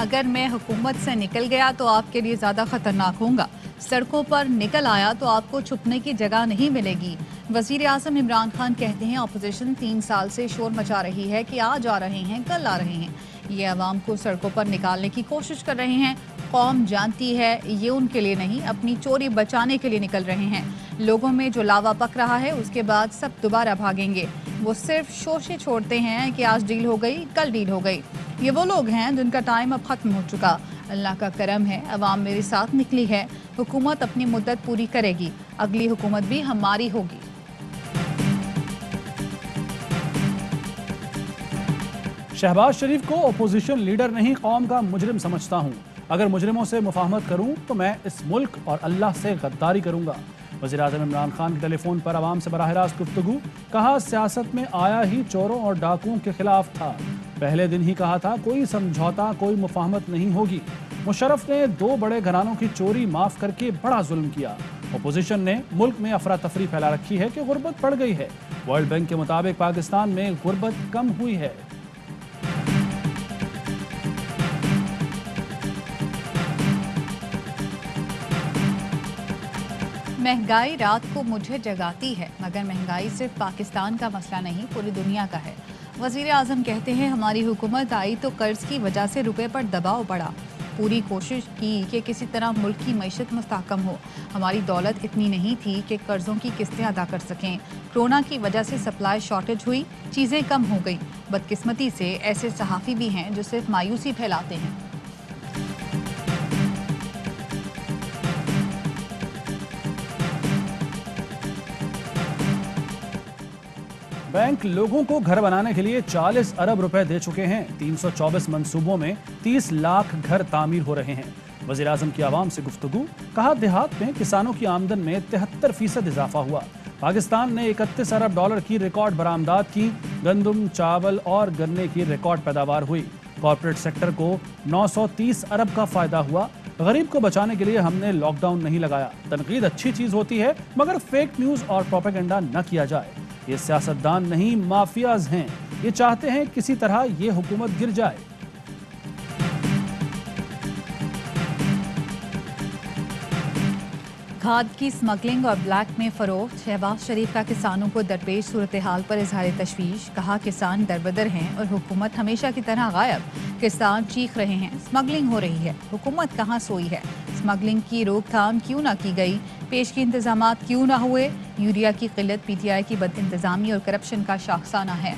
अगर मैं हुकूमत से निकल गया तो आपके लिए ज़्यादा ख़तरनाक होगा। सड़कों पर निकल आया तो आपको छुपने की जगह नहीं मिलेगी। वज़ीर आज़म इमरान खान कहते हैं अपोजिशन 3 साल से शोर मचा रही है कि आज आ रहे हैं कल आ रहे हैं। ये अवाम को सड़कों पर निकालने की कोशिश कर रहे हैं। कौम जानती है ये उनके लिए नहीं, अपनी चोरी बचाने के लिए निकल रहे हैं। लोगों में जो लावा पक रहा है उसके बाद सब दोबारा भागेंगे। वो सिर्फ शोशे छोड़ते हैं कि आज डील हो गई कल डील हो गई। ये वो लोग हैं जिनका टाइम अब ख़त्म हो चुका। अल्लाह का करम है, अवाम मेरे साथ निकली है। हुकूमत अपनी मुद्दत पूरी करेगी, अगली हुकूमत भी हमारी होगी। शहबाज शरीफ को अपोजिशन लीडर नहीं कौम का मुजरिम समझता हूँ। अगर मुजरिमों से मुफाहमत करूँ तो मैं इस मुल्क और अल्लाह से गद्दारी करूँगा। वज़ीर आज़म इमरान खान के टेलीफोन पर आवाम से बराह रास्त गुफ्तगू। कहा सियासत में आया ही चोरों और डाकुओं के खिलाफ था। पहले दिन ही कहा था कोई समझौता कोई मुफाहमत नहीं होगी। मुशर्रफ ने 2 बड़े घरानों की चोरी माफ करके बड़ा जुल्म किया। अपोजिशन ने मुल्क में अफरा तफरी फैला रखी है कि गुर्बत बढ़ गई है। वर्ल्ड बैंक के मुताबिक पाकिस्तान में गुर्बत कम हुई है। महंगाई रात को मुझे जगाती है, मगर महंगाई सिर्फ पाकिस्तान का मसला नहीं पूरी दुनिया का है। वज़ीर आज़म कहते हैं हमारी हुकूमत आई तो कर्ज की वजह से रुपए पर दबाव बढ़ा। पूरी कोशिश की कि किसी तरह मुल्क की मईशत मुस्तहकम हो। हमारी दौलत इतनी नहीं थी कि कर्जों की किस्तें अदा कर सकें। कोरोना की वजह से सप्लाई शॉर्टेज हुई, चीज़ें कम हो गई। बदकिस्मती से ऐसे सहाफ़ी भी हैं जो सिर्फ मायूसी फैलाते हैं। बैंक लोगों को घर बनाने के लिए 40 अरब रुपए दे चुके हैं। 324 मंसूबों में 30 लाख घर तामीर हो रहे हैं। वज़ीर आज़म की आवाम से गुफ्तगू। कहा देहात में किसानों की आमदन में 73% इजाफा हुआ। पाकिस्तान ने 31 अरब डॉलर की रिकॉर्ड बरामदात की। गंदम, चावल और गन्ने की रिकॉर्ड पैदावार हुई। कॉर्पोरेट सेक्टर को 930 अरब का फायदा हुआ। गरीब को बचाने के लिए हमने लॉकडाउन नहीं लगाया। तनकीद अच्छी चीज होती है, मगर फेक न्यूज और प्रोपेगेंडा न किया जाए। ये सियासतदान नहीं माफियाज हैं। ये चाहते हैं किसी तरह ये हुकूमत गिर जाए। खाद की स्मगलिंग और ब्लैक में फरोख्त। शहबाज शरीफ का किसानों को दरपेश सूरत हाल पर इजहार तशवीश। कहा किसान दरबदर हैं और हुकूमत हमेशा की तरह गायब। किसान चीख रहे हैं स्मगलिंग हो रही है, हुकूमत कहाँ सोई है। स्मगलिंग की रोकथाम क्यों ना की गई, पेश की इंतजामात क्यों ना हुए। यूरिया की किल्लत पीटीआई की बद इंतजामी और करप्शन का शाखसाना है।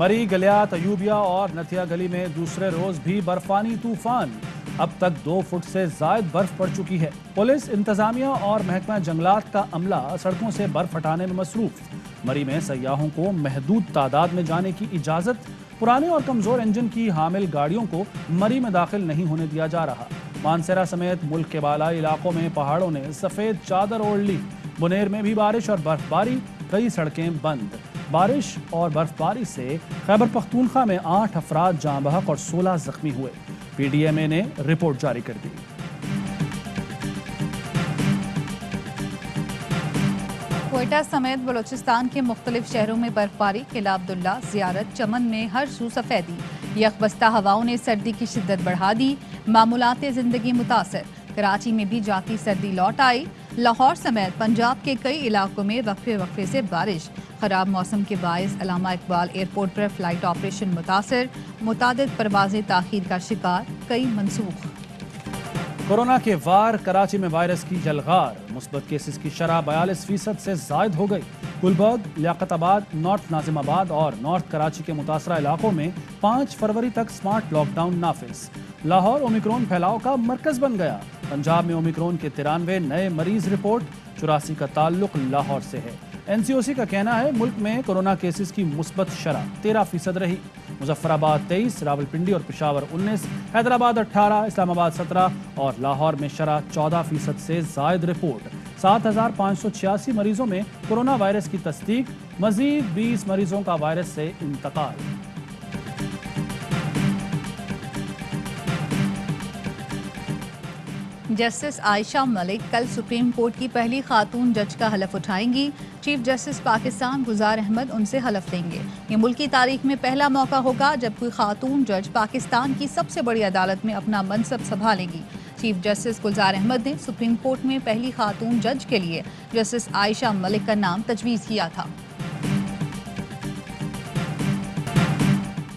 मरी, गलियात, अयूबिया और नथिया गली में दूसरे रोज भी बर्फानी तूफान। अब तक 2 फुट से जायद बर्फ पड़ चुकी है। पुलिस, इंतजामिया और महकमा जंगलात का अमला सड़कों से बर्फ हटाने में मसरूफ। मरी में सयाहों को महदूद तादाद में जाने की इजाजत। पुराने और कमजोर इंजन की हामिल गाड़ियों को मरी में दाखिल नहीं होने दिया जा रहा। मानसरा समेत मुल्क के बालाई इलाकों में पहाड़ों ने सफेद चादर ओढ़ ली। बुनेर में भी बारिश और बर्फबारी, कई सड़कें बंद। बारिश और बर्फबारी से खैबर पख्तूनख्वा में 8 अफराद जाँ बहक और 16 जख्मी हुए। पीडीएमए ने रिपोर्ट जारी कर दी। क्वेटा समेत बलोचिस्तान के मुख्तलिफ शहरों में बर्फबारी। किला अब्दुल्ला, ज़ियारत, चमन में हर सू सफेदी। यकबस्ता हवाओं ने सर्दी की शिद्दत बढ़ा दी। मामूलाते जिंदगी मुतासर। कराची में भी जाती सर्दी लौट आई। लाहौर समेत पंजाब के कई इलाकों में वक्फे वक्फे से बारिश। खराब मौसम के बायस अल्लामा इकबाल एयरपोर्ट पर फ्लाइट ऑपरेशन मुतासर। मुतादिद परवाजें ताखीर का शिकार, कई मनसूख। कोरोना के वार, कराची में वायरस की जलगार। मुस्बत केसेस की शरह 42% से जायद हो गई। गुलबर्ग, लियाकताबाद, नॉर्थ नाजिमाबाद और नॉर्थ कराची के मुतासरा इलाकों में 5 फरवरी तक स्मार्ट लॉकडाउन नाफिज। लाहौर ओमिक्रॉन फैलाव का मरकज बन गया। पंजाब में ओमिक्रॉन के 93 नए मरीज रिपोर्ट। 84 का ताल्लुक लाहौर से है। एनसीओसी का कहना है मुल्क में कोरोना केसेस की मुस्बत शरह 13% रही। मुजफ्फराबाद 23, रावलपिंडी और पेशावर 19, हैदराबाद 18, इस्लामाबाद 17 और लाहौर में शरह 14% से जायद रिपोर्ट। 7586 मरीजों में कोरोना वायरस की तस्दीक। मजीद 20 मरीजों का वायरस से इंतकाल। जस्टिस आयशा मलिक कल सुप्रीम कोर्ट की पहली खातून जज का हलफ उठाएंगी। चीफ जस्टिस पाकिस्तान गुजार अहमद उनसे हलफ लेंगे। ये मुल्क की तारीख में पहला मौका होगा जब कोई खातून जज पाकिस्तान की सबसे बड़ी अदालत में अपना मनसब संभालेंगी। चीफ जस्टिस गुजार अहमद ने सुप्रीम कोर्ट में पहली खातून जज के लिए जस्टिस आयशा मलिक का नाम तजवीज़ किया था।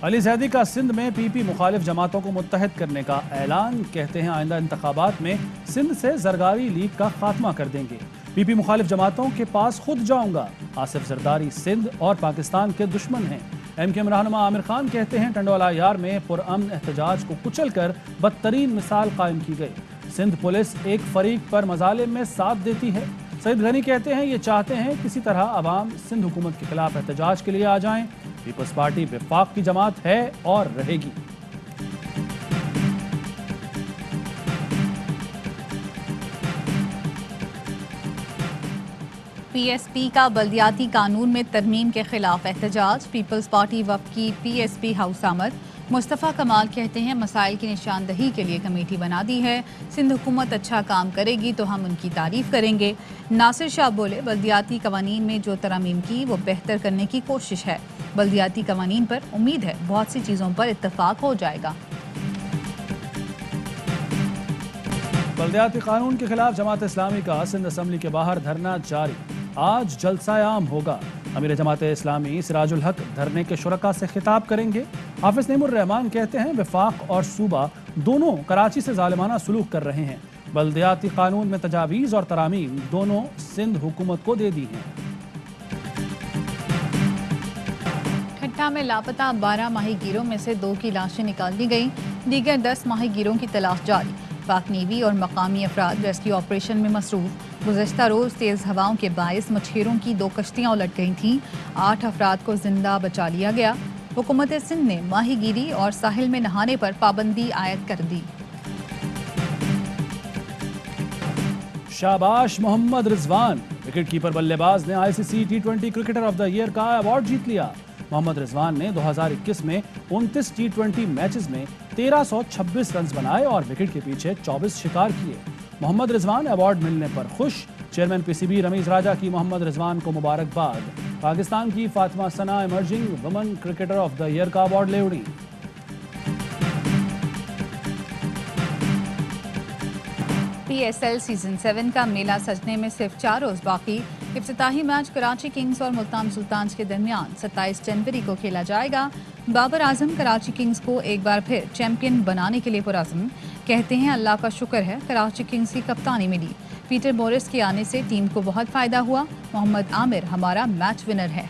अली जैदी का सिंध में पीपी मुखालिफ जमातों को मुत्तहद करने का ऐलान। कहते हैं आइंदा इंतखाबात में सिंध से जरदारी लीग का खात्मा कर देंगे। पीपी मुखालिफ जमातों के पास खुद जाऊंगा। आसिफ जरदारी सिंध और पाकिस्तान के दुश्मन हैं। एमक्यूएम रहनुमा आमिर खान कहते हैं टंडोला यार में पुरअमन एहतजाज को कुचल कर बदतरीन मिसाल कायम की गई। सिंध पुलिस एक फरीक पर मजालिम में साथ देती है। सईद गनी कहते हैं ये चाहते हैं किसी तरह अवाम सिंध हुकूमत के खिलाफ एहतजाज के लिए आ जाएं। पीपल्स पार्टी विफाक की जमात है और रहेगी। पीएसपी का बल्दियाती कानून में तरमीम के खिलाफ एहतजाज। पीपल्स पार्टी वफ़द की पीएसपी हाउस आमद। मुस्तफ़ा कमाल कहते हैं मसाइल की निशानदही के लिए कमेटी बना दी है। सिंध हुकूमत अच्छा काम करेगी तो हम उनकी तारीफ करेंगे। नासिर शाह बोले बल्दियाती कवानीन में जो तरमीम की वो बेहतर करने की कोशिश है। बल्दियाती कवानीन पर उम्मीद है बहुत सी चीज़ों पर इत्तफाक हो जाएगा। बल्दियाती कानून के खिलाफ जमात इस्लामी का सिंध असम्बली के बाहर धरना जारी। आज जलसा आम होगा। अमीर जमात इस्लामी सिराजुल हक धरने के शुरका से खिताब करेंगे। हाफिज नईमुर रहमान कहते हैं वफाक और सूबा दोनों कराची से जालिमाना सलूक कर रहे हैं। बल्दियाती कानून में तजावीज़ और तरामीम दोनों सिंध हुकूमत को दे दी हैं। ठट्टा में लापता 12 माहीगीरों में से 2 की लाशें निकाल ली गईं। दीगर 10 माहीगीरों की तलाश जारी। पाक नेवी और मकामी अफराद रेस्क्यू ऑपरेशन में मसरूफ। गुज़श्ता रोज़ तेज़ हवाओं के बायस मछेरों की 2 कश्तियाँ उलट गई थीं। 8 अफराद को जिंदा बचा लिया गया। हुकूमत सिंध ने माहीगीरी और साहिल में नहाने पर पाबंदी आयद कर दी। शाबाश मोहम्मद रिजवान। विकेट कीपर बल्लेबाज ने ICC T20 cricketer of the year का अवार्ड जीत लिया। मोहम्मद रिजवान ने 2021 में 29 T20 मैचेस में 1326 रन बनाए और विकेट के पीछे 24 शिकार किए। मोहम्मद रिजवान अवार्ड मिलने पर खुश। चेयरमैन पीसीबी रमीज राजा की मोहम्मद रिजवान को मुबारकबाद। पाकिस्तान की Fatima Sana emerging women cricketer of the year का अवार्ड ले उड़ी। PSL सीजन 7 का मेला सजने में सिर्फ 4 रोज बाकी। इफ्तिताही मैच कराची किंग्स और मुल्तान सुल्तान्स के दरमियान 27 जनवरी को खेला जाएगा। बाबर आजम कराची किंग्स को एक बार फिर चैंपियन बनाने के लिए पुरअज़्म। कहते हैं अल्लाह का शुक्र है कराची किंग्स की कप्तानी मिली। पीटर मोरिस के आने से टीम को बहुत फायदा हुआ। मोहम्मद आमिर हमारा मैच विनर है।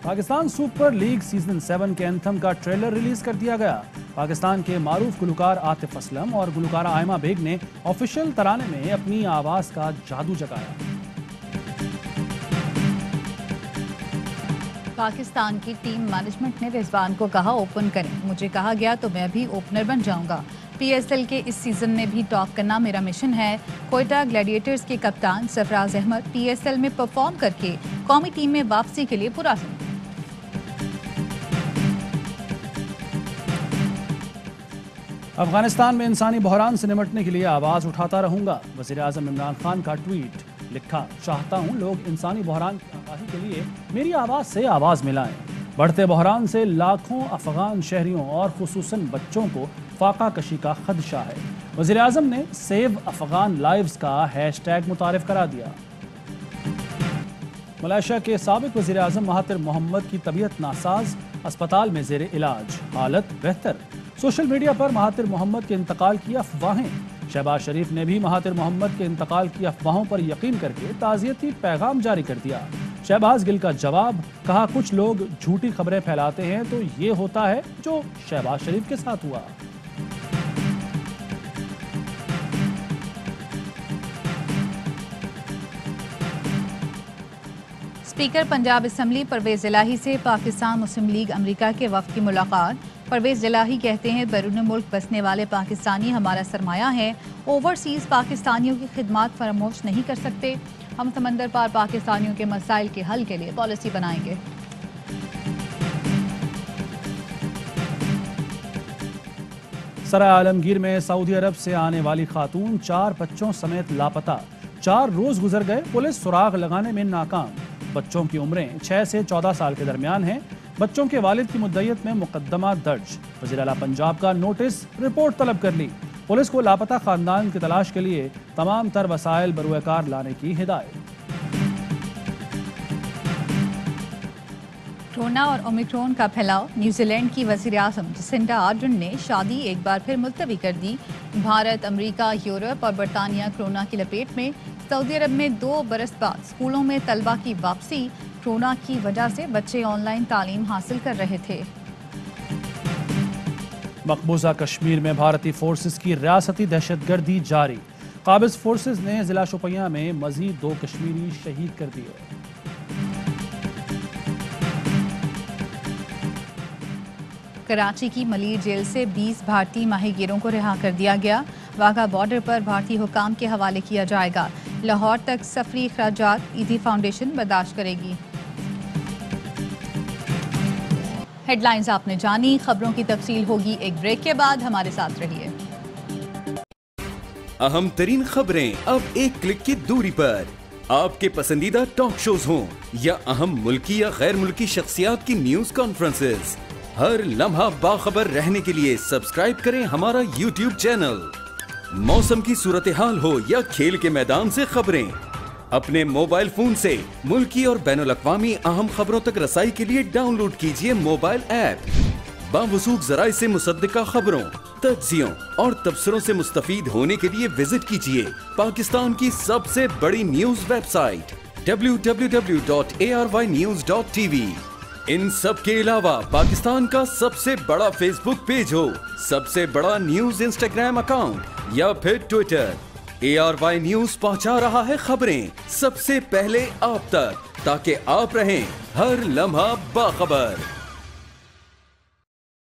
पाकिस्तान सुपर लीग सीजन 7 के एंथम का ट्रेलर रिलीज कर दिया गया। पाकिस्तान के मारूफ गुलकार आतिफ असलम और गुलकारा आयमा बेग ने ऑफिशियल तराने में अपनी आवाज का जादू जगाया। पाकिस्तान की टीम मैनेजमेंट ने रिजवान को कहा ओपन करें। मुझे कहा गया तो मैं भी ओपनर बन जाऊंगा। PSL के इस सीजन में भी टॉप करना मेरा मिशन है। कोयटा ग्लैडिएटर्स के कप्तान सरफराज अहमद PSL में परफॉर्म करके कौमी टीम में वापसी के लिए पुरअज़्म। अफगानिस्तान में इंसानी बहरान से निपटने के लिए आवाज उठाता रहूंगा। वज़ीर आज़म इमरान खान का ट्वीट। लिखा, चाहता हूं लोग इंसानी बहरान की आगाही के लिए मेरी आवाज से आवाज मिलाएं। बढ़ते बहरान से लाखों अफगान शहरियों और खुसूसन बच्चों को फाका कशी का खदशा है। वज़ीर आज़म ने सेव अफगान लाइव्स का हैशटैग मुतारिफ करा दिया। मलेशिया के साबिक वज़ीर आज़म महातिर मोहम्मद की तबीयत नासाज, अस्पताल में ज़ेर इलाज, हालत बेहतर। सोशल मीडिया पर महातिर मोहम्मद के इंतकाल की अफवाहें। शहबाज शरीफ ने भी महातिर मोहम्मद के इंतकाल की अफवाहों पर यकीन करके ताज़ियती पैगाम जारी कर दिया। शहबाज गिल का जवाब, कहा कुछ लोग झूठी खबरें फैलाते हैं तो ये होता है जो शहबाज शरीफ के साथ हुआ। स्पीकर पंजाब असम्बली परवेज इलाही से पाकिस्तान मुस्लिम लीग अमेरिका के वफ़द की मुलाकात। परवेज इलाही कहते हैं बैरून मुल्क बसने वाले पाकिस्तानी हमारा सरमाया है। ओवरसीज़ पाकिस्तानियों की खिदमत फरामोश नहीं कर सकते। हम समंदर पार पाकिस्तानियों के मसाइल के हल के लिए पॉलिसी बनाएंगे। سرائے عالمگیر میں سعودی عرب سے آنے والی خاتون 4 بچوں سمیت لاپتہ، 4 روز گزر گئے، پولیس سراغ لگانے میں ناکام۔ بچوں کی عمریں 6 سے 14 سال کے درمیان ہیں۔ بچوں کے والد کی مدعیت میں مقدمہ درج۔ وزیر اعلیٰ پنجاب کا نوٹس، رپورٹ طلب کر لی۔ پولیس کو لاپتہ خاندان کی تلاش کے لیے تمام تر وسائل بروئے کار لانے کی ہدایت۔ کورونا اور اومیکرون کا پھیلاؤ، نیوزی لینڈ کی وزیر اعظم جسنڈا آرڈرن نے شادی ایک بار پھر ملتوی کر دی۔ بھارت، امریکہ، یورپ اور برطانیہ کورونا کی لپیٹ میں۔ سعودی عرب میں 2 برس بعد اسکولوں میں طلبہ کی واپسی۔ کورونا کی وجہ سے بچے آن لائن تعلیم حاصل کر رہے تھے۔ مقبوضہ کشمیر میں بھارتی فورسز کی ریاستی دہشت گردی جاری۔ قابض فورسز نے ضلع شوپیاں میں مزید 2 کشمیری شہید کر دیے۔ کراچی کی ملیر جیل سے 20 بھارتی ماہی گیروں کو رہا کر دیا گیا۔ واگا بارڈر پر بھارتی حکام کے حوالے کیا جائے گا۔ لاہور تک سفری اخراجات ایدھی فاؤنڈیشن برداشت کرے گی۔ ہیڈ لائنز آپ نے جانی، خبروں کی تفصیل ہوگی ایک بریک کے بعد، ہمارے ساتھ رہیے۔ اہم ترین خبریں اب ایک کلک کی دوری پر۔ آپ کے پسندیدہ ٹاک شوز ہوں یا اہم ملکی یا غیر ملکی شخصیات کی نیوز کانفرنسز، ہر لمحہ باخبر رہنے کے لیے سبسکرائب کریں ہمارا یوٹیوب چینل۔ موسم کی صورتحال ہو یا کھیل کے میدان سے خبریں، اپنے موبائل فون سے ملکی اور بین الاقوامی اہم خبروں تک رسائی کے لیے ڈاؤن لوڈ کیجیے موبائل ایپ۔ باوثوق ذرائع سے مصدقہ خبروں، تجزیوں اور تبصروں سے مستفید ہونے کے لیے وزٹ کیجیے پاکستان کی سب سے بڑی نیوز ویب سائٹ www.arYnews.tv۔ ان سب کے علاوہ پاکستان کا سب سے بڑا فیس بک پیج ہو، سب سے بڑا نیوز انسٹاگرام اکاؤنٹ یا پھر ٹویٹر، ARY نیوز پہنچا رہا ہے خبریں سب سے پہلے آپ تک، تاکہ آپ رہیں ہر لمحہ باخبر۔